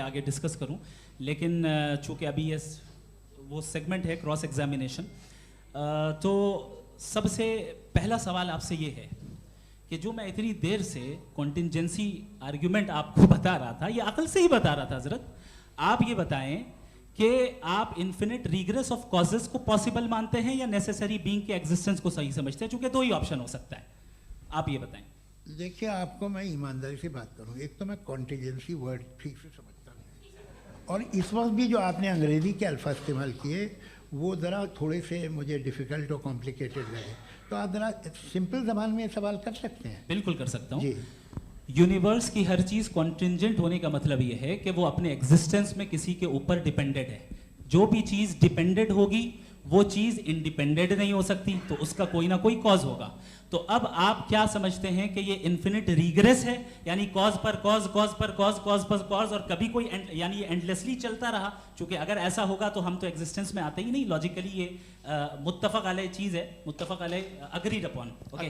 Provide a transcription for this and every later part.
आगे डिस्कस करूं, लेकिन चूंकि अभी ये वो सेगमेंट है क्रॉस एग्जामिनेशन, तो सबसे पहला सवाल आपसे ये है कि जो मैं इतनी देर से कॉन्टिंजेंसी आर्ग्यूमेंट आपको बता रहा था, ये अकल से ही बता रहा था हजरत, आप ये बताएं कि आप इन्फिनिट रिग्रेस ऑफ कॉजेस को पॉसिबल मानते हैं या नेसेसरी बीइंग के एग्जिस्टेंस को सही समझते हैं, चूंकि दो ही ऑप्शन हो सकता है, आप ये बताएं। देखिए, आपको मैं ईमानदारी से बात करूं, एक तो मैं कॉन्टिजेंसी वर्ड ठीक से समझता नहीं, और इस वक्त भी जो आपने अंग्रेज़ी के अल्फाज इस्तेमाल किए वो ज़रा थोड़े से मुझे डिफ़िकल्ट और कॉम्प्लिकेटेड लगे, तो आप ज़रा सिंपल ज़बान में सवाल कर सकते हैं। बिल्कुल कर सकता हूँ जी। यूनिवर्स की हर चीज़ कॉन्टिंजेंट होने का मतलब ये है कि वो अपने एग्जिस्टेंस में किसी के ऊपर डिपेंडेड है। जो भी चीज़ डिपेंडेड होगी वो चीज़ इंडिपेंडेंट नहीं हो सकती, तो उसका कोई ना कोई कॉज होगा। तो अब आप क्या समझते हैं कि ये इन्फिनिट रिग्रेस है, यानी कॉज पर कॉज, कॉज पर कॉज, कॉज पर कॉज, और कभी कोई यानी ये एंडलेसली चलता रहा? क्योंकि अगर ऐसा होगा तो हम तो एग्जिस्टेंस में आते ही नहीं, लॉजिकली ये मुत्तफक अलैह चीज़ है, मुत्तफक अलैह अग्रीड अपॉन। ओके,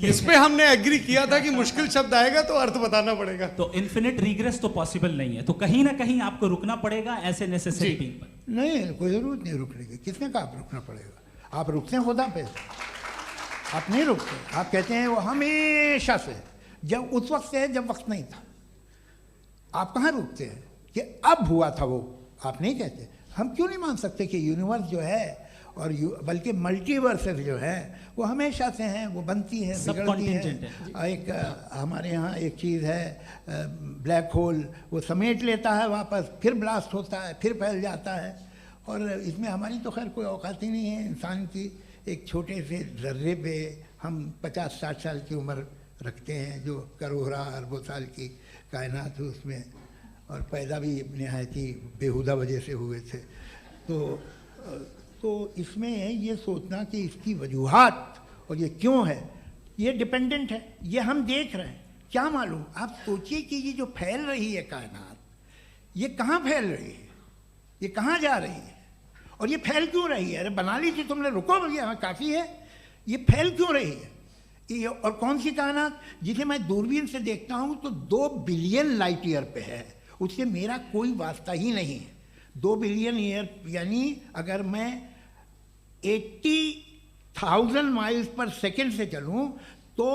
इस पे हमने एग्री किया था कि मुश्किल शब्द आएगा तो अर्थ बताना पड़ेगा। तो इन्फिनिट रिग्रेस तो पॉसिबल नहीं है, तो कहीं ना कहीं आपको रुकना पड़ेगा ऐसे नेसेसरी बीइंग पर। नहीं, कोई ज़रूरत नहीं रुकने की। किसने कहा आप रुकना पड़ेगा? आप रुकते हैं खुदा पे, आप नहीं रुकते। आप कहते हैं वो हमेशा से, जब उस वक्त से है जब वक्त नहीं था। आप कहाँ रुकते हैं कि अब हुआ था वो? आप नहीं कहते। हम क्यों नहीं मान सकते कि यूनिवर्स जो है और बल्कि मल्टीवर्सेस जो है वो हमेशा से हैं, वो बनती है, बिगड़ती है। एक हमारे यहाँ एक चीज़ है ब्लैक होल, वो समेट लेता है वापस, फिर ब्लास्ट होता है, फिर फैल जाता है। और इसमें हमारी तो खैर कोई औकात ही नहीं है इंसान की। एक छोटे से ज़र्रे पे हम 50-60 साल की उम्र रखते हैं, जो करोड़ों अरबों साल की कायनात है उसमें, और पैदा भी नहायत ही बेहुदा वजह से हुए थे। तो इसमें ये सोचना कि इसकी वजूहात और ये क्यों है, ये डिपेंडेंट है, ये हम देख रहे हैं, क्या मालूम। आप सोचिए कि ये जो फैल रही है कायनात, ये कहाँ फैल रही है, ये कहाँ जा रही है, और ये फैल क्यों रही है? अरे बना ली थी तुमने, रुको भैया, हाँ काफ़ी है। ये फैल क्यों रही है? ये और कौन सी कायनात जिसे मैं दूरबीन से देखता हूँ तो 2 बिलियन लाइट ईयर पे है, उससे मेरा कोई वास्ता ही नहीं है। 2 बिलियन ईयर यानी अगर मैं 80,000 माइल्स पर सेकेंड से चलूँ तो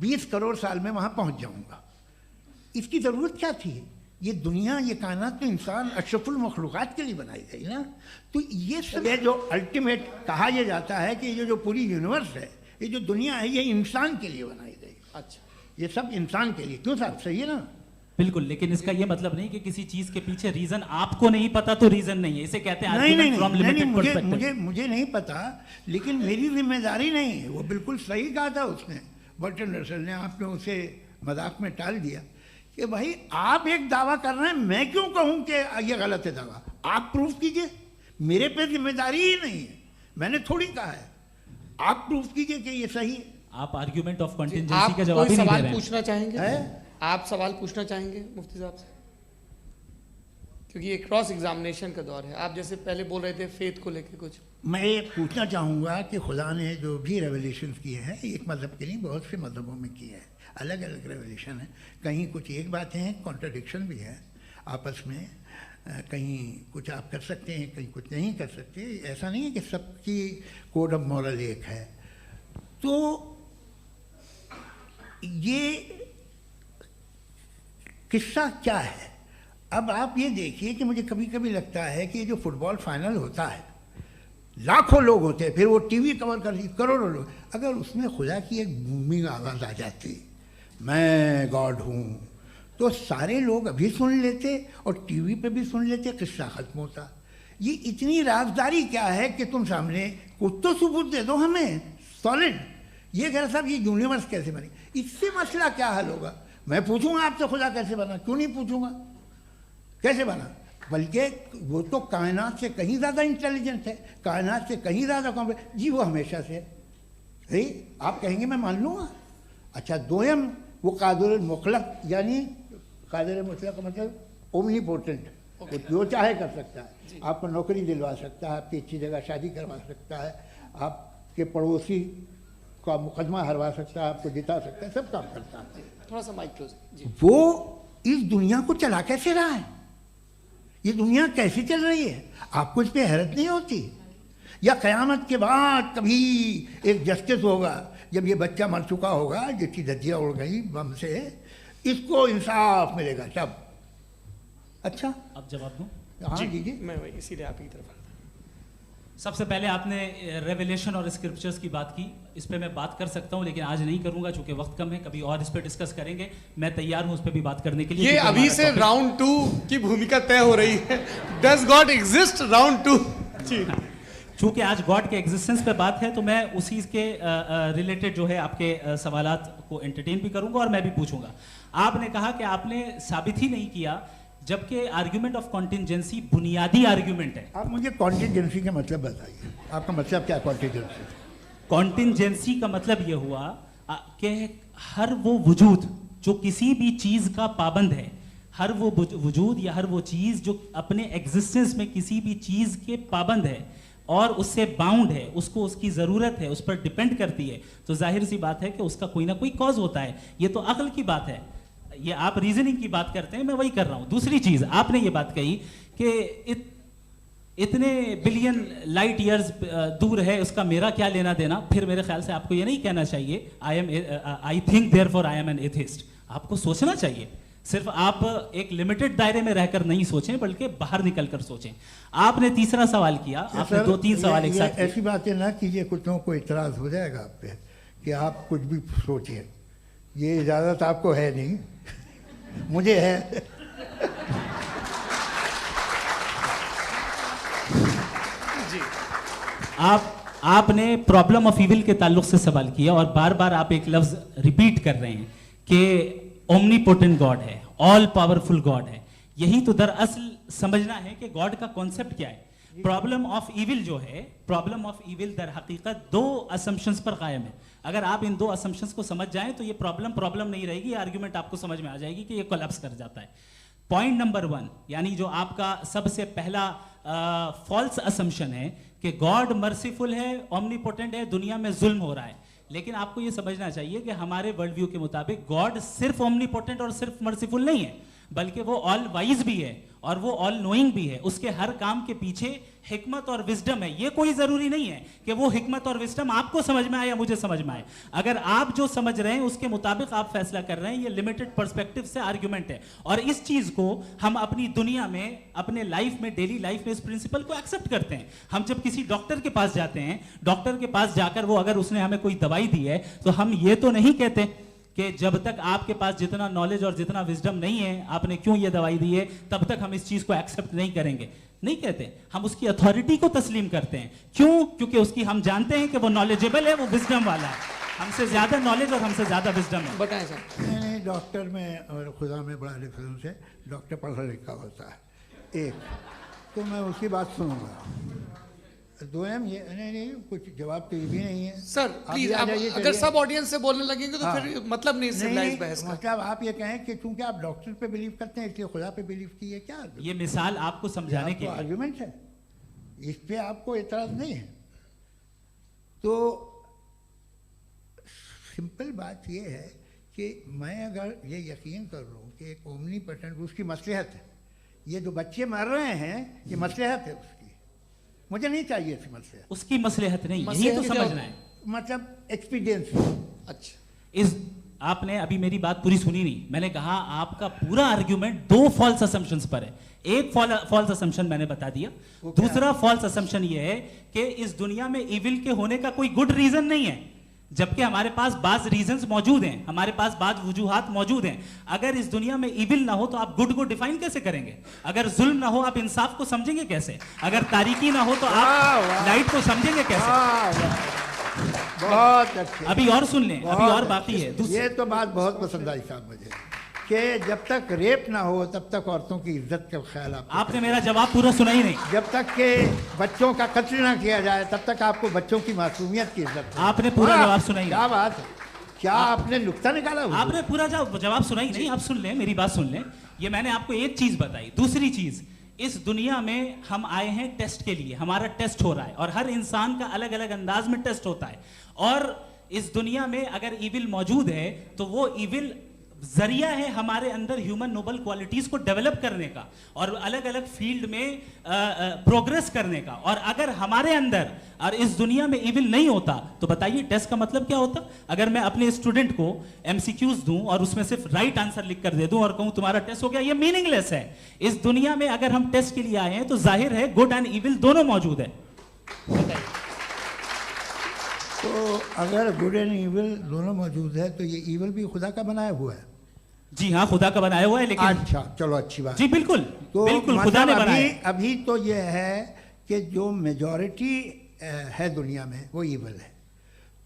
20 करोड़ साल में वहाँ पहुँच जाऊँगा। इसकी ज़रूरत क्या थी? ये दुनिया, ये कायनात तो इंसान अशरफुल मखलूक़ात के लिए बनाई गई ना। तो ये सब जो अल्टीमेट कहा यह जाता है कि ये जो पूरी यूनिवर्स है, ये जो दुनिया है, ये इंसान के लिए बनाई गई। अच्छा, ये सब इंसान के लिए। क्यों साहब, सही है ना? बिल्कुल, लेकिन इसका ये मतलब नहीं कि किसी चीज के पीछे रीजन आपको नहीं पता तो रीजन नहीं है, इसे कहते हैं नहीं, मुझे नहीं पता, लेकिन मेरी जिम्मेदारी नहीं है। वो बिल्कुल सही कहा था उसने, बर्टन रसल ने। आपने उसे मजाक में टाल दिया कि भाई आप एक दावा कर रहे हैं, मैं क्यों कहूं कि ये गलत है दावा? आप प्रूफ कीजिए, मेरे पे जिम्मेदारी ही नहीं है, मैंने थोड़ी कहा है। आप प्रूफ कीजिए कि ये सही है। आप आर्ग्यूमेंट ऑफ कॉन्टिंजेंसी का जवाब ही नहीं दे रहे हैं। पूछना चाहेंगे? आप सवाल पूछना चाहेंगे मुफ्ती साहब से? क्योंकि ये क्रॉस एग्जामिनेशन का दौर है। आप जैसे पहले बोल रहे थे फेथ को लेकर कुछ, मैं ये पूछना चाहूँगा कि खुदा ने जो भी रेवल्यूशन किए हैं, एक मज़हब के नहीं बहुत से मज़हबों में किए हैं, अलग अलग रेवल्यूशन है। कहीं कुछ एक बातें हैं, कॉन्ट्रडिक्शन भी है आपस में, कहीं कुछ आप कर सकते हैं, कहीं कुछ नहीं कर सकते। ऐसा नहीं है कि सबकी कोड ऑफ मॉरल एक है। तो ये किस्सा क्या है? अब आप ये देखिए कि मुझे कभी कभी लगता है कि ये जो फुटबॉल फाइनल होता है, लाखों लोग होते हैं, फिर वो टीवी कवर कर करोड़ों लोग, अगर उसमें खुदा की एक बूमिंग आवाज़ आ जाती, मैं गॉड हूँ, तो सारे लोग अभी सुन लेते और टीवी पे भी सुन लेते, किस्सा ख़त्म होता। ये इतनी राजदारी क्या है कि तुम सामने कुछ तो सबूत दे दो हमें सॉलिड। ये कह रहा साहब ये यूनिवर्स कैसे बनी, इससे मसला क्या हल होगा? मैं पूछूंगा आपसे खुदा कैसे बना? क्यों नहीं पूछूंगा कैसे बना? बल्कि वो तो कायनात से कहीं ज़्यादा इंटेलिजेंट है, कायनात से कहीं ज़्यादा कॉम्प्लेक्स। जी वो हमेशा से है, आप कहेंगे मैं मान लूँगा। अच्छा, दोयम वो कादिर मुतलक, यानी कादिर मुतलक का मतलब ओमनीपोटेंट, वो जो चाहे कर सकता है। आपको नौकरी दिलवा सकता है, आपकी अच्छी जगह शादी करवा सकता है, आपके पड़ोसी का मुकदमा हरवा सकता है, आपको जिता सकता है, सब काम करता है। थोड़ा सा माइक क्लोज। वो इस दुनिया को चला कैसे रहा है, ये दुनिया कैसे चल रही है, आपको इस पर हैरत नहीं होती? या क़यामत के बाद कभी एक जस्टिस होगा, जब ये बच्चा मर चुका होगा जिसकी धज्जियाँ उड़ गई बम से, इसको इंसाफ मिलेगा तब? अच्छा, अब जवाब दूं? हाँ दीजिए। मैं वही इसीलिए आप ही तरफ। सबसे पहले आपने रेवलेशन और स्क्रिप्चर्स की बात की, इस पे मैं बात कर सकता हूं लेकिन आज नहीं करूंगा क्योंकि वक्त कम है, कभी और इस पे डिस्कस करेंगे। मैं तैयार हूं उस पे भी बात करने के लिए। ये क्योंकि अभी हमारा से topic- राउंड 2 की भूमिका तय हो रही है। Does God exist round 2? जी, चूंकि आज गॉड के एग्जिस्टेंस पे बात है तो मैं उसी के रिलेटेड जो है आपके सवालात को एंटरटेन भी करूंगा और मैं भी पूछूंगा। आपने कहा कि आपने साबित ही नहीं किया, जबकि आर्ग्यूमेंट ऑफ कॉन्टिंजेंसी बुनियादी आर्ग्यूमेंट है। आप मुझे कॉन्टिजेंसी का मतलब बताइए, आपका मतलब क्या कॉन्टिजेंसी? कॉन्टिंजेंसी का मतलब यह हुआ कि हर वो वजूद जो किसी भी चीज का पाबंद है, हर वो वजूद या हर वो चीज जो अपने एग्जिस्टेंस में किसी भी चीज के पाबंद है और उससे बाउंड है, उसको उसकी ज़रूरत है, उस पर डिपेंड करती है, तो जाहिर सी बात है कि उसका कोई ना कोई कॉज होता है। ये तो अक्ल की बात है, ये आप रीजनिंग की बात करते हैं, मैं वही कर रहा हूं। दूसरी चीज आपने ये बात कही कि इतने बिलियन लाइट ईयर्स दूर है, उसका मेरा क्या लेना देना। फिर मेरे ख्याल से आपको ये नहीं कहना चाहिए I think therefore I am an atheist. आपको सोचना चाहिए, सिर्फ आप एक लिमिटेड दायरे में रहकर नहीं सोचें बल्कि बाहर निकलकर सोचें। आपने तीसरा सवाल किया, आपने 2-3 सवाल एक साथ ऐसी बातें ना कीजिए, कुत्तों को इतराज हो जाएगा आप पे कि आप कुछ भी सोचिए। ये इजाज़त आपको है नहीं, मुझे है। जी, आपने प्रॉब्लम ऑफ इविल के ताल्लुक से सवाल किया और बार बार आप एक लफ्ज रिपीट कर रहे हैं कि ओमनीपोटेंट गॉड है, ऑल पावरफुल गॉड है। यही तो दरअसल समझना है कि गॉड का कॉन्सेप्ट क्या है। प्रॉब्लम ऑफ इविल जो है, प्रॉब्लम ऑफ इविल दर हकीकत 2 असम्पशंस पर कायम है। अगर आप इन 2 असम्पशंस को समझ जाएं तो ये प्रॉब्लम नहीं रहेगी, आर्ग्यूमेंट आपको समझ में आ जाएगी कि ये कोलैप्स कर जाता है। पॉइंट नंबर 1, यानी जो आपका सबसे पहला फॉल्स असम्पशन है कि गॉड मर्सीफुल है, ओमनीपोटेंट है, दुनिया में जुल्म हो रहा है। लेकिन आपको ये समझना चाहिए कि हमारे वर्ल्ड व्यू के मुताबिक गॉड सिर्फ ओमनीपोटेंट और सिर्फ मर्सीफुल नहीं है, बल्कि वो ऑल वाइज भी है और वो ऑल नोइंग भी है। उसके हर काम के पीछे हिकमत और विजडम है। ये कोई जरूरी नहीं है कि वो हिकमत और विजडम आपको समझ में आए या मुझे समझ में आए। अगर आप जो समझ रहे हैं उसके मुताबिक आप फैसला कर रहे हैं, ये लिमिटेड पर्सपेक्टिव से आर्ग्यूमेंट है। और इस चीज को हम अपनी दुनिया में, अपने लाइफ में, डेली लाइफ में इस प्रिंसिपल को एक्सेप्ट करते हैं। हम जब किसी डॉक्टर के पास जाते हैं, डॉक्टर के पास जाकर वो अगर उसने हमें कोई दवाई दी है तो हम ये तो नहीं कहते कि जब तक आपके पास जितना नॉलेज और जितना विजडम नहीं है, आपने क्यों ये दवाई दी है, तब तक हम इस चीज को एक्सेप्ट नहीं करेंगे। नहीं कहते, हम उसकी अथॉरिटी को तस्लीम करते हैं। क्यों? क्योंकि उसकी हम जानते हैं कि वो नॉलेजेबल है, वो विजडम वाला है, हमसे ज्यादा नॉलेज और हमसे ज्यादा विजडम है। बताएं सर। नहीं, डॉक्टर में और खुदा में बड़ा डिफरेंस है। डॉक्टर पढ़ा लिखा होता है, एक तो मैं उसकी बात सुनूंगा। दोयम ये नहीं, कुछ जवाब तो ये भी नहीं है सर प्लीज, आ जाइए, अगर चलिए। सब ऑडियंस से बोलने लगेंगे तो हाँ। फिर मतलब नहीं सिविलाइज बहस का। मतलब आप ये कहें कि चूंकि आप डॉक्टर पे बिलीव करते हैं इसलिए खुदा पे बिलीव किए, क्या ये मिसाल आपको समझाने के लिए। आर्ग्यूमेंट है, इस पे आपको एतराज नहीं है। तो सिंपल बात ये है कि मैं अगर ये यकीन कर लूँ कि एक ओमनीपोटेंट, उसकी मसलहत है, ये जो बच्चे मर रहे हैं ये मसलहत है उसकी, मुझे नहीं चाहिए थी मसलहत। उसकी मसलहत नहीं, यही तो समझना है। मतलब एक्सपीरियंस। अच्छा, इस आपने अभी मेरी बात पूरी सुनी नहीं। मैंने कहा आपका पूरा आर्ग्यूमेंट 2 फॉल्स असम्पशंस पर है। एक फॉल्स असम्पशन मैंने बता दिया, दूसरा फॉल्स असम्पशन ये है कि इस दुनिया में इविल के होने का कोई गुड रीजन नहीं है, जबकि हमारे पास बाज रीजंस मौजूद हैं, हमारे पास बाज वजूहात मौजूद हैं। अगर इस दुनिया में इविल ना हो तो आप गुड को डिफाइन कैसे करेंगे? अगर जुल्म ना हो आप इंसाफ को समझेंगे कैसे? अगर तारीकी ना हो तो आप लाइट को समझेंगे कैसे? बहुत अच्छे। अभी और सुन लें, अभी और बाकी है। ये तो बात बहुत पसंद आई साहब मुझे कि जब तक रेप ना हो तब तक औरतों की इज्जत का ख्याल आपने मेरा जवाब पूरा सुना ही नहीं। जब तक के बच्चों का कत्ल ना किया जाए तब तक आपको बच्चों की मासूमियत की इज्जत है। आपने पूरा जवाब सुना ही क्या नहीं। बात है, क्या आपने नुक्ता निकाला? आपने पूरा जवाब सुना ही नहीं। आप सुन लें, मेरी बात सुन लें। ये मैंने आपको एक चीज बताई। दूसरी चीज, इस दुनिया में हम आए हैं टेस्ट के लिए, हमारा टेस्ट हो रहा है और हर इंसान का अलग अलग अंदाज में टेस्ट होता है। और इस दुनिया में अगर इविल मौजूद है तो वो इविल जरिया है हमारे अंदर ह्यूमन नोबल क्वालिटीज को डेवलप करने का और अलग अलग फील्ड में प्रोग्रेस करने का। और अगर हमारे अंदर और इस दुनिया में इविल नहीं होता तो बताइए टेस्ट का मतलब क्या होता? अगर मैं अपने स्टूडेंट को एमसीक्यूज दूं और उसमें सिर्फ राइट आंसर लिख कर दे दूं और कहूं तुम्हारा टेस्ट हो गया, ये मीनिंगलेस है। इस दुनिया में अगर हम टेस्ट के लिए आए हैं तो जाहिर है गुड एंड इविल दोनों मौजूद है। तो अगर गुड एंड इविल दोनों मौजूद है तो ये इविल भी खुदा का बनाया हुआ है? जी हाँ, खुदा का बनाया हुआ है। लेकिन अच्छा, चलो अच्छी बात। जी बिल्कुल, तो बिल्कुल खुदा ने बनाया। अभी तो ये है कि जो मेजॉरिटी है दुनिया में वो इविल है,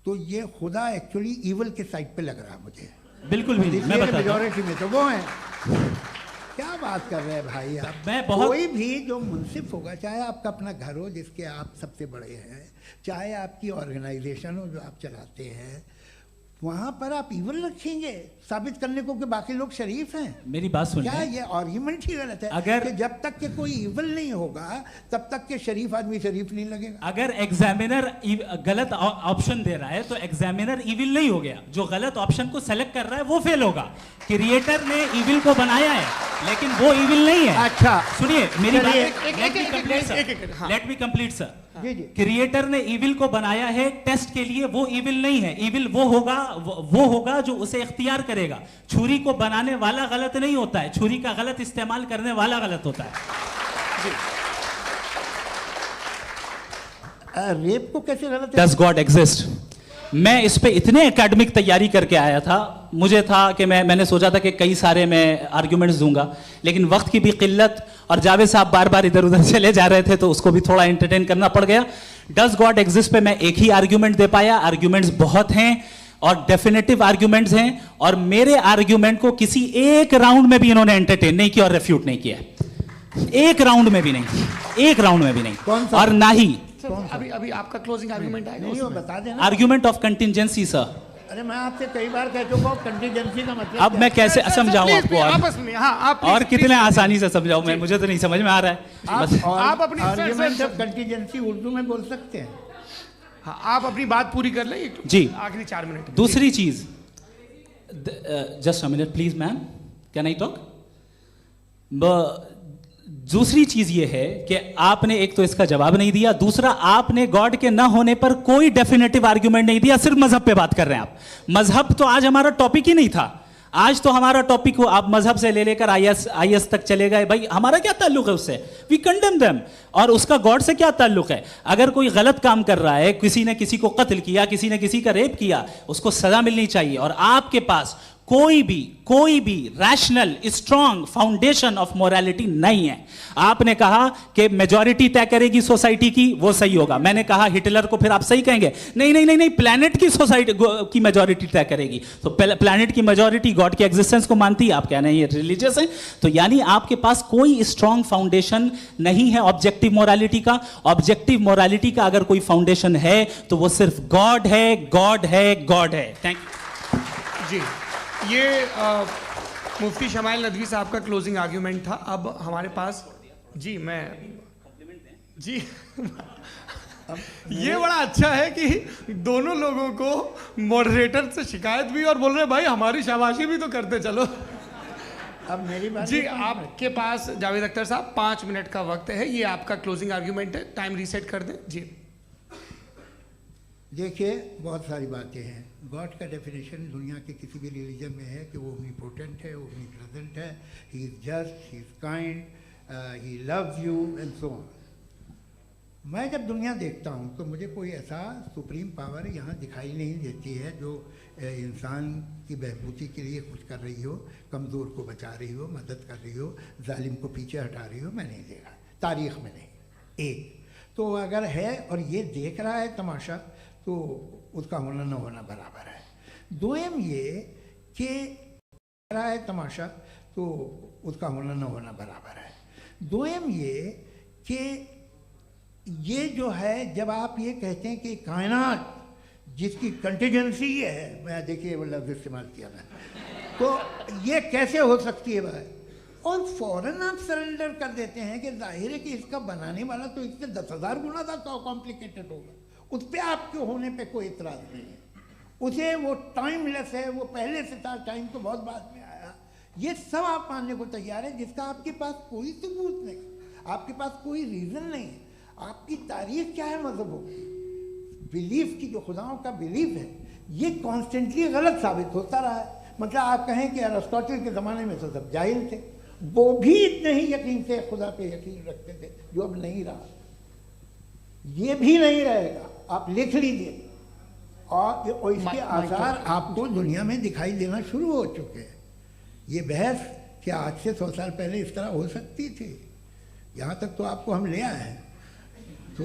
तो ये खुदा एक्चुअली इविल के साइड पे लग रहा है मुझे। बिल्कुल भी नहीं, मैं बताता हूं। मेजॉरिटी में तो वो है। क्या बात कर रहे हैं भाई आप? मैं बहुत कोई भी जो मुंसिफ होगा, चाहे आपका अपना घर हो जिसके आप सबसे बड़े हैं, चाहे आपकी ऑर्गेनाइजेशन हो जो आप चलाते हैं, वहां पर आप इविल रखेंगे साबित करने को कि बाकी लोग शरीफ हैं? मेरी बात सुनिए। क्या ये आर्ग्यूमेंट ही गलत है? अगर कि जब तक के कोई इविल नहीं होगा तब तक के शरीफ आदमी शरीफ नहीं लगेगा। अगर एग्जामिनर गलत ऑप्शन दे रहा है तो एग्जामिनर इविल नहीं हो गया, जो गलत ऑप्शन को सेलेक्ट कर रहा है वो फेल होगा। क्रिएटर ने इविल को बनाया है लेकिन वो इविल नहीं है। अच्छा सुनिए मेरी बात, हाँ। Let me complete sir. जी जी। क्रिएटर ने इविल को बनाया है टेस्ट के लिए, वो इविल नहीं है। इविल वो होगा जो उसे इख्तियार करेगा। छुरी को बनाने वाला गलत नहीं होता है, छुरी का गलत इस्तेमाल करने वाला गलत होता है। रेप को कैसे गलत है? Does God exist? मैं इस पे इतने एकेडमिक तैयारी करके आया था, मुझे था कि मैंने सोचा था कि कई सारे मैं आर्ग्यूमेंट्स दूंगा, लेकिन वक्त की भी किल्लत और जावेद साहब बार बार इधर उधर चले जा रहे थे तो उसको भी थोड़ा एंटरटेन करना पड़ गया। डज गॉड एग्जिस्ट पे मैं एक ही आर्ग्यूमेंट दे पाया। आर्ग्यूमेंट्स बहुत हैं और डेफिनेटिव आर्ग्यूमेंट्स हैं, और मेरे आर्ग्यूमेंट को किसी एक राउंड में भी इन्होंने एंटरटेन नहीं किया और रेफ्यूट नहीं किया। एक राउंड में भी नहीं, एक राउंड में भी नहीं। और ना ही अभी आपका क्लोजिंग आर्गुमेंट आएगा, नहीं, वो बता देना। Argument of contingency sir. अरे मैं आपसे कई बार कह चुका हूं कंटीजेंसी का मतलब अब मैं कैसे समझाऊं आपको? आपस में हाँ, आप और कितने आसानी से समझाऊं मैं, मुझे तो नहीं समझ में आ रहा है। आप अपनी आर्ग्यूमेंट ऑफ कंटीजेंसी उर्दू में बोल सकते हैं? हाँ, आप अपनी बात पूरी कर लें जी, आखिरी 4 मिनट। दूसरी चीज, just a minute please ma'am, can I talk? दूसरी चीज ये है कि आपने एक तो इसका जवाब नहीं दिया, दूसरा आपने गॉड के ना होने पर कोई डेफिनेटिव आर्ग्यूमेंट नहीं दिया, सिर्फ मजहब पे बात कर रहे हैं आप। मजहब तो आज हमारा टॉपिक ही नहीं था। आज तो हमारा टॉपिक हो, आप मजहब से ले लेकर आईएस तक चले गए। भाई हमारा क्या ताल्लुक है उससे? We condemn them. और उसका गॉड से क्या ताल्लुक है? अगर कोई गलत काम कर रहा है, किसी ने किसी को कत्ल किया, किसी ने किसी का रेप किया, उसको सजा मिलनी चाहिए। और आपके पास कोई भी rational strong foundation of morality नहीं है। आपने कहा कि मेजॉरिटी तय करेगी सोसाइटी की, वो सही होगा। मैंने कहा हिटलर को, फिर आप सही कहेंगे नहीं नहीं नहीं नहीं, प्लैनेट की सोसाइटी की मेजॉरिटी तय करेगी। तो प्लैनेट की मेजॉरिटी गॉड के एग्जिस्टेंस को मानती है, आप कह रहे हैं ये रिलीजियस है। तो यानी आपके पास कोई स्ट्रॉन्ग फाउंडेशन नहीं है ऑब्जेक्टिव मोरालिटी का। ऑब्जेक्टिव मोरालिटी का अगर कोई फाउंडेशन है तो वो सिर्फ गॉड है, गॉड है, गॉड है। थैंक यू जी। ये मुफ्ती शमाइल नदवी साहब का क्लोजिंग आर्ग्यूमेंट था। अब हमारे पास जी ये बड़ा अच्छा है कि दोनों लोगों को मॉडरेटर से शिकायत भी और बोल रहे भाई हमारी शाबाशी भी तो करते चलो। अब मेरी बात जी, आपके पास जावेद अख्तर साहब 5 मिनट का वक्त है। ये आपका क्लोजिंग आर्ग्यूमेंट है, टाइम रीसेट कर दें जी। देखिए, बहुत सारी बातें हैं। गॉड का डेफिनेशन दुनिया के किसी भी रिलीजन में है कि वो ओमनीपोटेंट है, ओमनीप्रेजेंट है, he is just, he is kind, he loves you and so on. मैं जब दुनिया देखता हूँ तो मुझे कोई ऐसा सुप्रीम पावर यहाँ दिखाई नहीं देती है जो इंसान की बहबूदी के लिए कुछ कर रही हो, कमज़ोर को बचा रही हो, मदद कर रही हो, जालिम को पीछे हटा रही हो। मैं नहीं देखा, तारीख़ में नहीं। एक तो अगर है और ये देख रहा है तमाशा, तो उसका होना न होना बराबर है। दोयम ये कि रहा है तमाशा, तो उसका होना न होना बराबर है। दोयम ये कि ये जो है, जब आप ये कहते हैं कि कायनात जिसकी कंटीजेंसी है, मैं देखिए वो लफ्ज़ इस्तेमाल किया मैं, तो ये कैसे हो सकती है भाई? और फौरन आप सरेंडर कर देते हैं कि जाहिर है कि इसका बनाने वाला तो इससे 10,000 गुना ज़्यादा कॉम्प्लिकेटेड होगा। उस पर आपके होने पे कोई इतराज़ नहीं है। उसे वो टाइमलेस है, वो पहले से था, टाइम तो बहुत बाद में आया। ये सब आप मानने को तैयार हैं, जिसका आपके पास कोई सबूत नहीं, आपके पास कोई रीज़न नहीं है। आपकी तारीख क्या है मज़हबों की, बिलीफ की, जो खुदाओं का बिलीफ है, ये कॉन्स्टेंटली गलत साबित होता रहा है। मतलब आप कहें कि अरिस्टोटल के ज़माने में तो सब जाहिल थे, वो भी इतने ही यकीन से खुदा पे यकीन रखते थे, जो अब नहीं रहा, ये भी नहीं रहेगा, आप लिख लीजिए। और इसके आसार आपको दुनिया में दिखाई देना शुरू हो चुके हैं। ये बहस क्या आज से 100 साल पहले इस तरह हो सकती थी? यहाँ तक तो आपको हम ले आए हैं। तो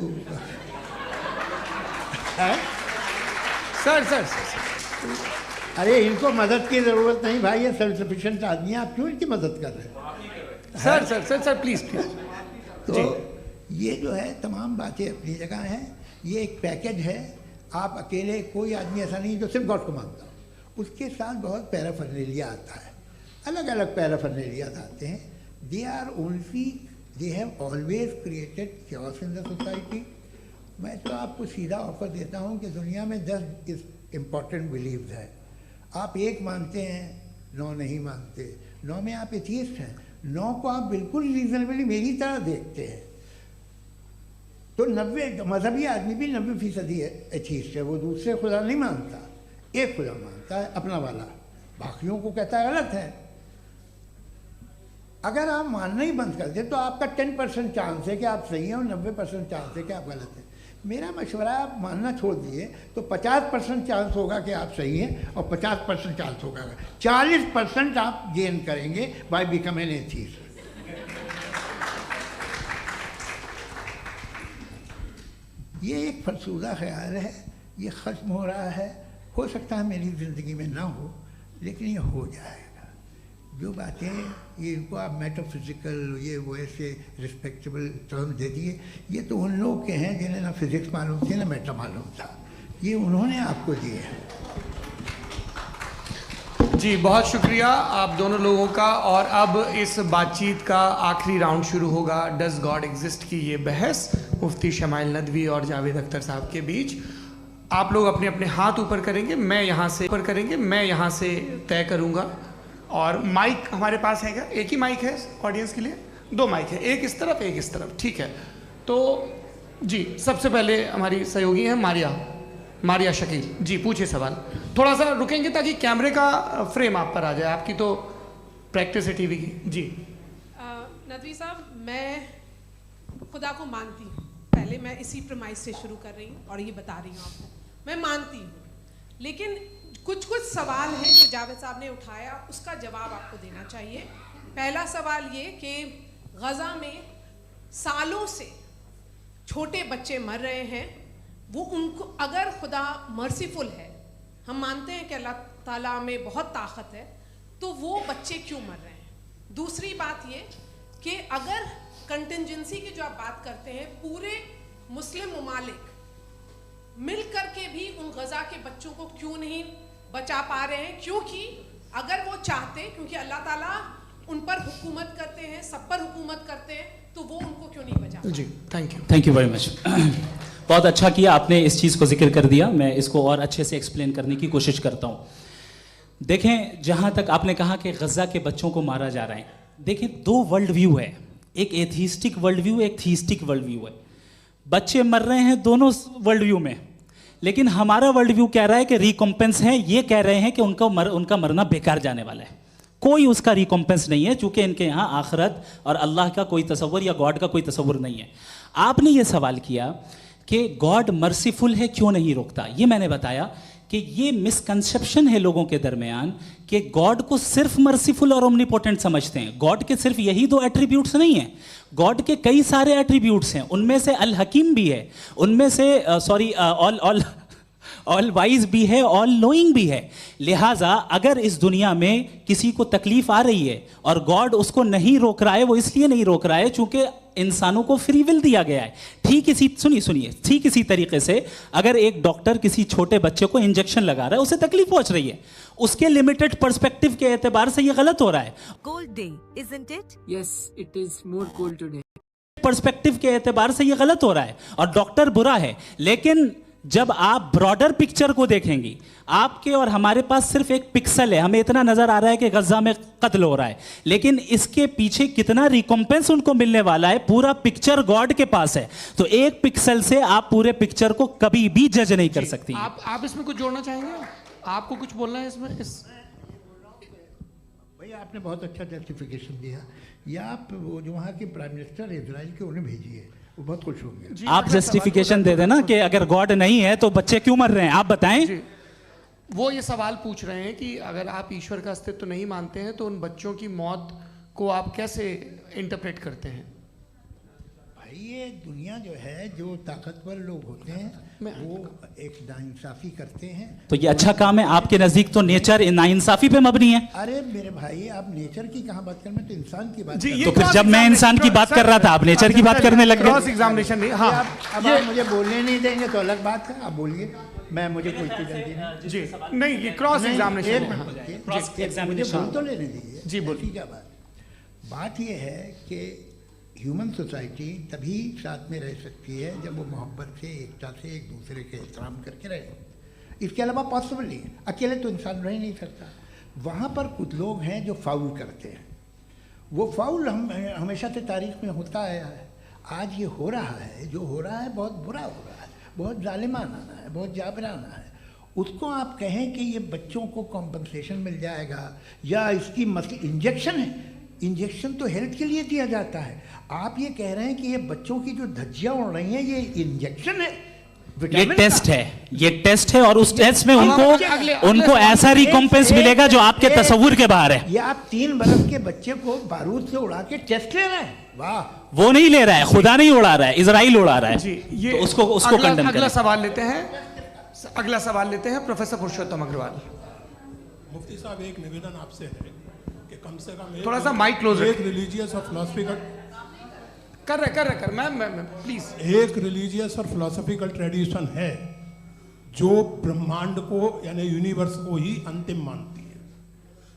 सर अरे इनको मदद की ज़रूरत नहीं भाई, ये सेल्फ सफिशिएंट आदमी है, आप क्यों इनकी मदद कर रहे हैं? Sir please. तो ये जो है तमाम बातें अपनी जगह हैं, ये एक पैकेज है। आप अकेले, कोई आदमी ऐसा नहीं जो सिर्फ गॉड को मानता हो, उसके साथ बहुत पैराफर्नेलिया आता है, अलग अलग पैराफर्नेलिया आते हैं। They have always created chaos in the society. मैं तो आपको सीधा ऑफर देता हूँ कि दुनिया में 10 इम्पॉर्टेंट बिलीव्स हैं, आप एक मानते हैं, 9 नहीं मानते, 9 में आप एथियस्ट हैं, 9 को आप बिल्कुल रीजनेबली मेरी तरह देखते हैं। तो 90 मजहबी आदमी भी 90% एथियस्ट है, वो दूसरे खुदा नहीं मानता, एक खुदा मानता है अपना वाला, बाकियों को कहता है गलत है। अगर आप मानना ही बंद कर दे तो आपका 10% चांस है कि आप सही हैं और 90% चांस है कि आप गलत हैं। मेरा मशवरा है, आप मानना छोड़ दिए तो 50% चांस होगा कि आप सही हैं और 50% चांस होगा, 40% आप गेन करेंगे बाय बिकमिंग एन एथियस्ट। ये एक फरसूदा ख्याल है, ये ख़त्म हो रहा है, हो सकता है मेरी ज़िंदगी में ना हो, लेकिन ये हो जाएगा। जो बातें ये इनको आप मेटाफिज़िकल ये वो ऐसे रिस्पेक्टेबल टर्म दे दिए, ये तो उन लोग के हैं जिन्हें ना फिज़िक्स मालूम थी ना मेटा मालूम था, ये उन्होंने आपको दिए हैं। जी बहुत शुक्रिया आप दोनों लोगों का। और अब इस बातचीत का आखिरी राउंड शुरू होगा, डज गॉड एग्जिस्ट की ये बहस मुफ्ती शमाइल नदवी और जावेद अख्तर साहब के बीच। आप लोग अपने अपने हाथ ऊपर करेंगे, मैं यहाँ से तय करूँगा। और माइक हमारे पास है क्या? एक ही माइक है ऑडियंस के लिए? 2 माइक है, एक इस तरफ एक इस तरफ, ठीक है। तो जी सबसे पहले हमारी सहयोगी है मारिया शकील जी, पूछिए सवाल। थोड़ा सा रुकेंगे ताकि कैमरे का फ्रेम आप पर आ जाए, आपकी तो प्रैक्टिस है टीवी की। जी नदवी साहब, मैं खुदा को मानती हूँ, पहले मैं इसी प्रमाइस से शुरू कर रही हूँ और ये बता रही हूँ आपको, मैं मानती हूँ, लेकिन कुछ सवाल हैं जो जावेद साहब ने उठाया, उसका जवाब आपको देना चाहिए। पहला सवाल ये कि गज़ा में सालों से छोटे बच्चे मर रहे हैं, वो उनको, अगर खुदा मर्सीफुल है, हम मानते हैं कि अल्लाह ताला में बहुत ताकत है, तो वो बच्चे क्यों मर रहे हैं? दूसरी बात ये कि अगर कंटिजेंसी की जो आप बात करते हैं, पूरे मुस्लिम ममालिक मिल करके भी उन गज़ा के बच्चों को क्यों नहीं बचा पा रहे हैं? क्योंकि अगर वो चाहते, क्योंकि अल्लाह ताला उन पर हुकूमत करते हैं, सब पर हुकूमत करते हैं, तो वो उनको क्यों नहीं बचा? जी थैंक यू वेरी मच। बहुत अच्छा किया आपने इस चीज़ को जिक्र कर दिया, मैं इसको और अच्छे से एक्सप्लेन करने की कोशिश करता हूँ। देखें, जहाँ तक आपने कहा कि गज़ा के बच्चों को मारा जा रहा है, देखें 2 वर्ल्ड व्यू है, एक एथिस्टिक वर्ल्ड व्यू, एक थीस्टिक वर्ल्ड व्यू है। बच्चे मर रहे हैं दोनों वर्ल्ड व्यू में, लेकिन हमारा वर्ल्ड व्यू कह रहा है कि रिकॉम्पेंस है, ये कह रहे हैं कि उनका मरना बेकार जाने वाला है, कोई उसका रिकॉम्पेंस नहीं है, चूंकि इनके यहाँ आखिरत और अल्लाह का कोई तसव्वुर या गॉड का कोई तसव्वुर नहीं है। आपने ये सवाल किया कि गॉड मर्सीफुल है, क्यों नहीं रोकता? ये मैंने बताया कि ये मिसकंसेप्शन है लोगों के दरमियान कि गॉड को सिर्फ मर्सीफुल और ओमनीपोटेंट समझते हैं। गॉड के सिर्फ यही 2 एट्रीब्यूट्स नहीं हैं, गॉड के कई सारे एट्रीब्यूट्स हैं, उनमें से अल हकीम भी है, उनमें से ऑल वाइज भी है, ऑल नोइंग भी है। लिहाजा अगर इस दुनिया में किसी को तकलीफ आ रही है और गॉड उसको नहीं रोक रहा है, वो इसलिए नहीं रोक रहा है चूंकि इंसानों को फ्री विल दिया गया है। ठीक इसी तरीके से अगर एक डॉक्टर किसी छोटे बच्चे को इंजेक्शन लगा रहा है, उसे तकलीफ पहुंच रही है, उसके लिमिटेड पर्सपेक्टिव के एतबार से ये गलत हो रहा है। Cold day, isn't it? Yes, it is more cold today. Perspective के एतबार से ये गलत हो रहा है और डॉक्टर बुरा है। लेकिन जब आप ब्रॉडर पिक्चर को देखेंगी, आपके और हमारे पास सिर्फ एक पिक्सल है, हमें इतना नजर आ रहा है कि गजा में कत्ल हो रहा है, लेकिन इसके पीछे कितना रिकॉम्पेंस उनको मिलने वाला है, पूरा पिक्चर गॉड के पास है। तो एक पिक्सल से आप पूरे पिक्चर को कभी भी जज नहीं कर सकती। आप इसमें कुछ जोड़ना चाहेंगे? आपको कुछ बोलना है इसमें? भैया आपने बहुत अच्छा जस्टिफिकेशन दिया। या आप वो जो वहाँ के प्राइम मिनिस्टर इजराइल के उन्हें भेजिए, वो बहुत खुश होंगे। आप जस्टिफिकेशन दे देना कि अगर गॉड नहीं है तो बच्चे क्यों मर रहे हैं, आप बताएं। वो ये सवाल पूछ रहे हैं कि अगर आप ईश्वर का अस्तित्व नहीं मानते हैं तो उन बच्चों की मौत को आप कैसे इंटरप्रेट करते हैं? भाई ये दुनिया जो है, जो ताकतवर लोग होते हैं वो एक नाइंसाफी करते हैं। तो ये अच्छा काम है आपके नजदीक, तो नेचर नाइंसाफी पे मबनी है। अरे मेरे भाई, आप नेचर की कहाँ बात कर रहे हैं, तो इंसान की बात। तो फिर जब मैं इंसान की बात कर रहा था, आप नेचर की बात करने लग गए। क्रॉस एग्जामिनेशन नहीं। हाँ, अब आप मुझे बोलने नहीं देंगे तो अलग बात है, आप बोलिए, मैं मुझे कोई चीज जल्दी नहीं। जी नहीं, ये क्रॉस एग्जामिनेशन मुझे बोल तो लेने दीजिए। जी बोलिए। क्या बात ये है कि ह्यूमन सोसाइटी तभी साथ में रह सकती है जब वो मोहब्बत से, एकता से, एक दूसरे के एहतराम करके रहे। इसके अलावा पॉसिबल नहीं है, अकेले तो इंसान रह नहीं सकता। वहाँ पर कुछ लोग हैं जो फाउल करते हैं। वो फाउल हम हमेशा से तारीख में होता आया है। आज ये हो रहा है, जो हो रहा है बहुत बुरा हो रहा है, बहुत जालिमाना है, बहुत जाबराना है। उसको आप कहें कि ये बच्चों को कॉम्पनसेशन मिल जाएगा या इसकी इंजेक्शन है, इंजेक्शन तो हेल्थ के लिए दिया जाता है। आप ये कह रहे हैं कि ये बच्चों की जो धज्जियां उड़ रही हैं ये इंजेक्शन है, ये टेस्ट है, ये टेस्ट है, और उस टेस्ट में उनको ऐसा रिकॉम्पेंस मिलेगा जो आपके तस्वुर के बाहर है। ये आप 3 बरस के बच्चे को बारूद से उड़ा के टेस्ट ले रहे हैं। वाह, वो नहीं ले रहा है, खुदा नहीं उड़ा रहा है, इजराइल उड़ा रहा है। जी, ये तो उसको कंडेम अगला सवाल लेते हैं प्रोफेसर पुरुषोत्तम अग्रवाल। मुफ्ती साहब, एक निवेदन आपसे है कि कम से कम थोड़ा सा माइक क्लोज एक रिलीजियस और फिलोसफिकल कर मैम प्लीज। एक रिलीजियस और फिलोसफिकल ट्रेडिशन है जो ब्रह्मांड को यानी यूनिवर्स को ही अंतिम मानती है।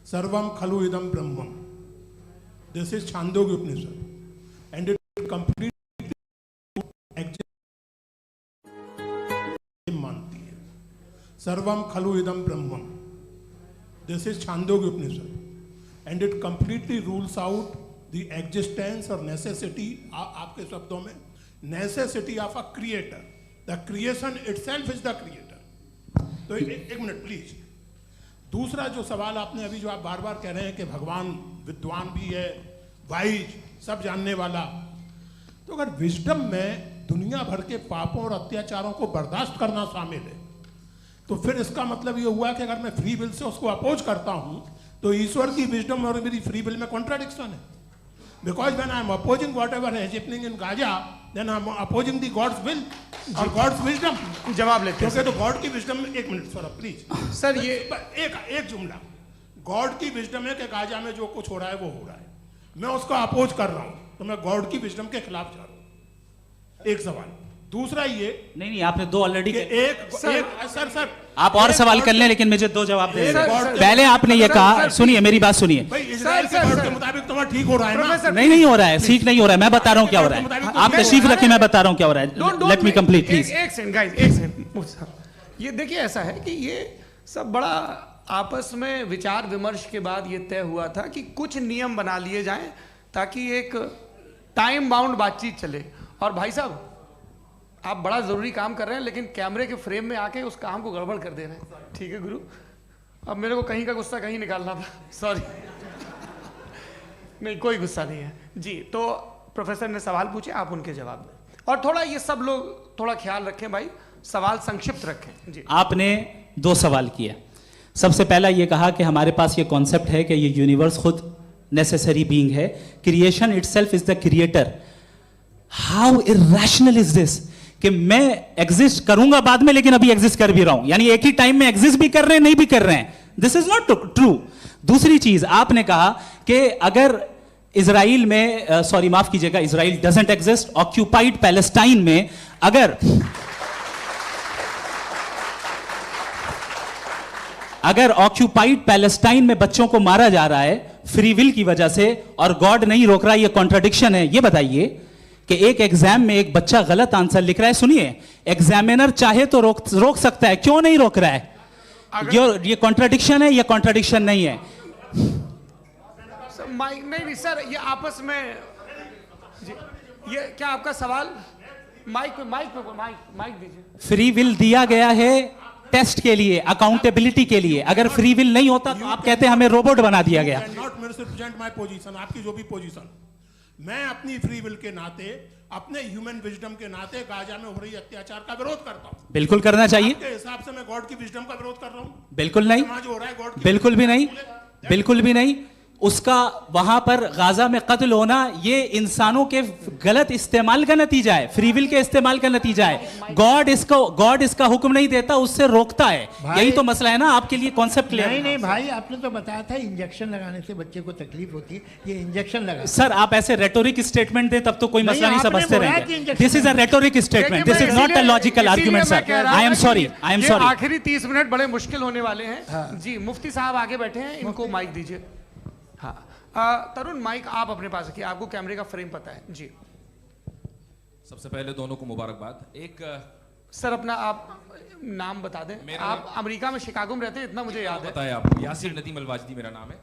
सर्वम खलु इदम ब्रह्मम, this is Chandogya Upanishad and it complete मानती है। सर्वम खलु इदम ब्रह्मम, this is Chandogya Upanishad and it completely rules out the existence और नेसेसिटी, आपके शब्दों में necessity of a creator. The creation itself is the creator. तो एक मिनट प्लीज। दूसरा जो सवाल आपने अभी, जो आप बार बार कह रहे हैं कि भगवान विद्वान भी है, वाइज, सब जानने वाला, तो अगर विजडम में दुनिया भर के पापों और अत्याचारों को बर्दाश्त करना शामिल है, तो फिर इसका मतलब ये हुआ कि अगर मैं फ्री विल से उसको अपोज करता हूं तो ईश्वर की विजडम और मेरी फ्री विल में कॉन्ट्राडिक्शन है। Because when I am opposing whatever is happening in Gaza, then I am opposing the God's will or God's wisdom. जवाब लेते हैं। क्योंकि तो गॉड की विजडम में, एक मिनट सर प्लीज सर, ये एक जुमला, गॉड की विजडम है कि गाजा में जो कुछ हो रहा है वो हो रहा है, मैं उसको अपोज कर रहा हूं, तो मैं गॉड की विजडम के खिलाफ जा रहा हूं। एक सवाल। दूसरा ये नहीं, आपने 2 ऑलरेडी। सर आप और सवाल कर लें, लेकिन मुझे 2 जवाब दे। पहले आपने ये कहा, सुनिए मेरी बात सुनिए। इजराइल के गॉड के मुताबिक तुम्हारा ठीक हो रहा है ना? नहीं हो रहा है, ठीक नहीं हो रहा है। मैं बता रहा हूँ क्या हो रहा है, आप तशरीफ रखें, मैं बता रहा हूँ क्या हो रहा है। Late me complete please. एक सेकंड गाइस, एक सेकंड। ये देखिए, ऐसा है कि ये सब बड़ा आपस में विचार विमर्श के बाद ये तय हुआ था कि कुछ नियम बना लिए जाएं ताकि एक टाइम बाउंड बातचीत चले। और भाई साहब, आप बड़ा जरूरी काम कर रहे हैं, लेकिन कैमरे के फ्रेम में आके उस काम को गड़बड़ कर दे रहे हैं। ठीक है गुरु, अब मेरे को कहीं का गुस्सा कहीं निकालना था, सॉरी। नहीं, कोई गुस्सा नहीं है जी। तो प्रोफेसर ने सवाल पूछे, आप उनके जवाब दें, और थोड़ा ये सब लोग थोड़ा ख्याल रखें भाई, सवाल संक्षिप्त रखें जी। आपने 2 सवाल किया। सबसे पहला ये कहा कि हमारे पास ये कॉन्सेप्ट है कि ये यूनिवर्स खुद नेसेसरी बीइंग है, creation itself is the creator. How irrational is this कि मैं एग्जिस्ट करूंगा बाद में, लेकिन अभी एग्जिस्ट कर भी रहा हूं, यानी एक ही टाइम में एग्जिस्ट भी कर रहे हैं, नहीं भी कर रहे हैं। This is not true. दूसरी चीज आपने कहा कि अगर इजराइल में, सॉरी माफ कीजिएगा, Israel doesn't exist, occupied Palestine में अगर ऑक्यूपाइड पैलेस्टाइन में बच्चों को मारा जा रहा है फ्री विल की वजह से और गॉड नहीं रोक रहा, ये कॉन्ट्राडिक्शन है। ये बताइए कि एक एग्जाम में एक बच्चा गलत आंसर लिख रहा है, सुनिए, एग्जामिनर चाहे तो रोक सकता है, क्यों नहीं रोक रहा है? ये कॉन्ट्राडिक्शन है या कॉन्ट्राडिक्शन नहीं है? माइक नहीं सर, ये आपस में जी, ये क्या आपका सवाल? माइक दीजिए। फ्री विल दिया गया है टेस्ट के लिए, अकाउंटेबिलिटी के लिए। अगर फ्री विल नहीं होता तो आप कहते हैं हमें रोबोट बना दिया गया। नॉट मिसरिप्रेजेंट माय पोजीशन, आपकी जो भी पोजीशन, मैं अपनी फ्री विल के नाते, अपने ह्यूमन विजडम के नाते गाजा में हो रही अत्याचार का विरोध करता हूं। बिल्कुल करना चाहिए। आपके हिसाब से मैं गॉड की विजडम का विरोध कर रहा हूं? बिल्कुल नहीं, समाज हो रहा है गॉड की, बिल्कुल भी नहीं, बिल्कुल भी नहीं। उसका वहां पर गाजा में कत्ल होना ये इंसानों के गलत इस्तेमाल का नतीजा है, फ्री विल के इस्तेमाल का नतीजा है। गॉड इसका हुक्म नहीं देता, उससे रोकता है। यही तो मसला है ना, आपके लिए कॉन्सेप्ट क्लियर? नहीं भाई, आपने तो बताया था इंजेक्शन लगाने से बच्चे को तकलीफ होती है, ये इंजेक्शन लगा। सर आप ऐसे रेटोरिक स्टेटमेंट दे तब तो कोई मसला नहीं समझते रहेंगे। This is a rhetoric statement, this is not a logical argument sir. I am sorry, I am sorry. आखिरी 30 मिनट बड़े मुश्किल होने वाले हैं। जी मुफ्ती साहब आगे बैठे हैं, इनको माइक दीजिए। हाँ तरुण, माइक आप अपने पास रखिए, आपको कैमरे का फ्रेम पता है जी। सबसे पहले दोनों को मुबारकबाद। एक सर अपना आप नाम बता दें। आप अमेरिका में शिकागो में रहते हैं, इतना मुझे याद है। बताया आपको, यासिर नदीम अलवाजदी मेरा नाम है।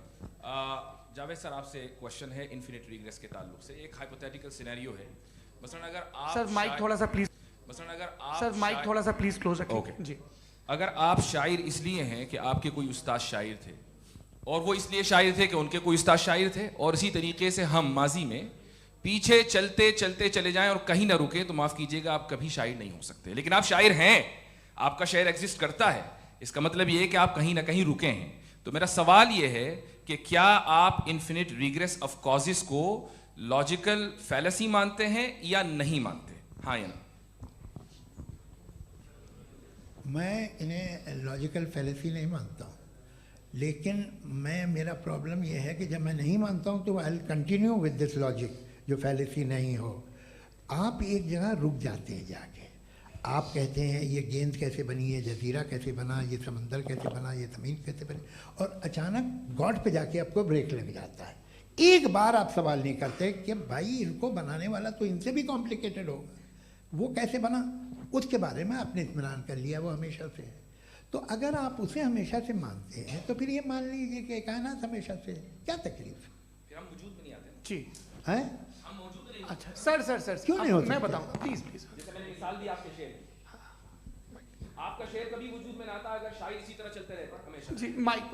जावेद सर आपसे क्वेश्चन है इन्फिनिट रिग्रेस के ताल्लुक से। एक हाइपोथेटिकल सिनेरियो है, मसलन अगर आप सर माइक थोड़ा सा प्लीज, मसलन अगर आप सर माइक थोड़ा सा प्लीज क्लोज रखिए। ओके जी। अगर आप शायर इसलिए हैं कि आपके कोई उस्ताद शायर थे, और वो इसलिए शायर थे कि उनके कोई उस्ताद शायर थे, और इसी तरीके से हम माजी में पीछे चलते चलते चले जाएं और कहीं ना रुके, तो माफ कीजिएगा आप कभी शायर नहीं हो सकते। लेकिन आप शायर हैं, आपका शायर एग्जिस्ट करता है, इसका मतलब ये है कि आप कहीं ना कहीं रुके हैं। तो मेरा सवाल ये है कि क्या आप इन्फिनिट रिग्रेस ऑफ कॉजेस को लॉजिकल फैलेसी मानते हैं या नहीं मानते? हाँ या ना? मैं इन्हें लॉजिकल फैलेसी नहीं मानता हूँ, लेकिन मेरा प्रॉब्लम यह है कि जब मैं नहीं मानता हूँ तो I will continue with this logic जो फैलेसी नहीं हो। आप एक जगह रुक जाते हैं जाके, आप कहते हैं ये गेंद कैसे बनी, ये जजीरा कैसे बना, ये समंदर कैसे बना, ये ज़मीन कैसे बनी, और अचानक गॉड पे जाके आपको ब्रेक लग जाता है। एक बार आप सवाल नहीं करते कि भाई इनको बनाने वाला तो इनसे भी कॉम्प्लिकेटेड होगा, वो कैसे बना, उसके बारे में आपने इत्मीनान कर लिया, वो हमेशा से है। तो अगर आप उसे हमेशा से मानते हैं तो फिर ये मान लीजिए कि कायनात हमेशा से, क्या तकलीफ? फिर हम वजूद में नहीं आते जी है? हम मौजूद नहीं। अच्छा सर क्यों नहीं हो मैं सकते? बताऊँ प्लीज प्लीज। जैसे मैंने मिसाल दी आपके शेर, आपका शेर कभी वजूद में ना आता अगर शायर इसी तरह चलते रहता हमेशा। जी माइक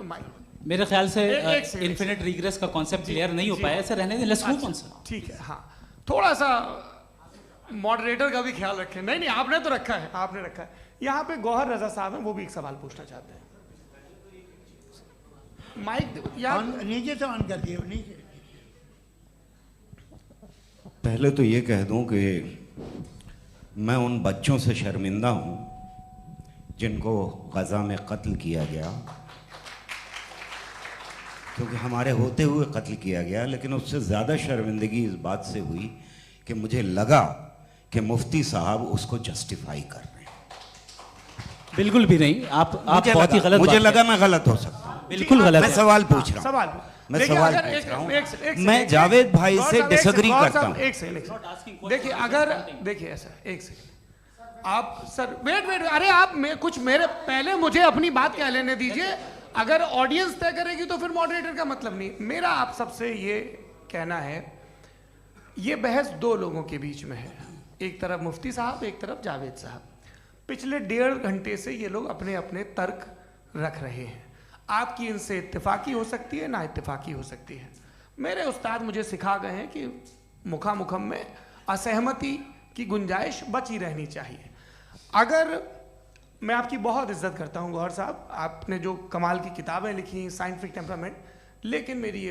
मेरे ख्याल से एक सेकंड, इन्फिनिट रिग्रेस का कॉन्सेप्ट क्लियर नहीं हो पाया, ऐसे रहने दें, लेट्स मूव ऑन सर। ठीक है। हाँ थोड़ा सा मॉडरेटर का भी ख्याल रखें। नहीं आपने तो रखा है, आपने रखा है। यहाँ पे गौहर रजा साहब हैं, वो भी एक सवाल पूछना चाहते हैं। माइक यार नीचे से ऑन कर दिए, नीचे। पहले तो ये कह दूं कि मैं उन बच्चों से शर्मिंदा हूं जिनको गज़ा में कत्ल किया गया, क्योंकि हमारे होते हुए कत्ल किया गया। लेकिन उससे ज़्यादा शर्मिंदगी इस बात से हुई कि मुझे लगा कि मुफ्ती साहब उसको जस्टिफाई कर रहे हैं। बिल्कुल भी नहीं, आप बहुत ही गलत, मुझे लगा मैं गलत हो सकता हूं। बिल्कुल गलत मैं है। सवाल पूछ रहा हूं, सवाल मैं सवाल पूछ रहा हूं। मैं जावेद भाई से डिसएग्री करता हूं। एक सेकंड देखिए, अगर देखिए ऐसा एक सेकंड आप सर वेट अरे आप कुछ मेरे पहले मुझे अपनी बात कह लेने दीजिए। अगर ऑडियंस तय करेगी तो फिर मॉडरेटर का मतलब नहीं। मेरा आप सबसे ये कहना है, ये बहस दो लोगों के बीच में है, एक तरफ मुफ्ती साहब, एक तरफ जावेद साहब। पिछले 1.5 घंटे से ये लोग अपने अपने तर्क रख रहे हैं। आपकी इनसे इत्तेफाकी हो सकती है, ना इत्तेफाकी हो सकती है। मेरे उस्ताद मुझे सिखा गए हैं कि मुखामुखम में असहमति की गुंजाइश बची रहनी चाहिए। अगर मैं आपकी बहुत इज्जत करता हूं गौहर साहब, आपने जो कमाल की किताबें लिखी, साइंटिफिक टेम्परामेंट, लेकिन मेरी ये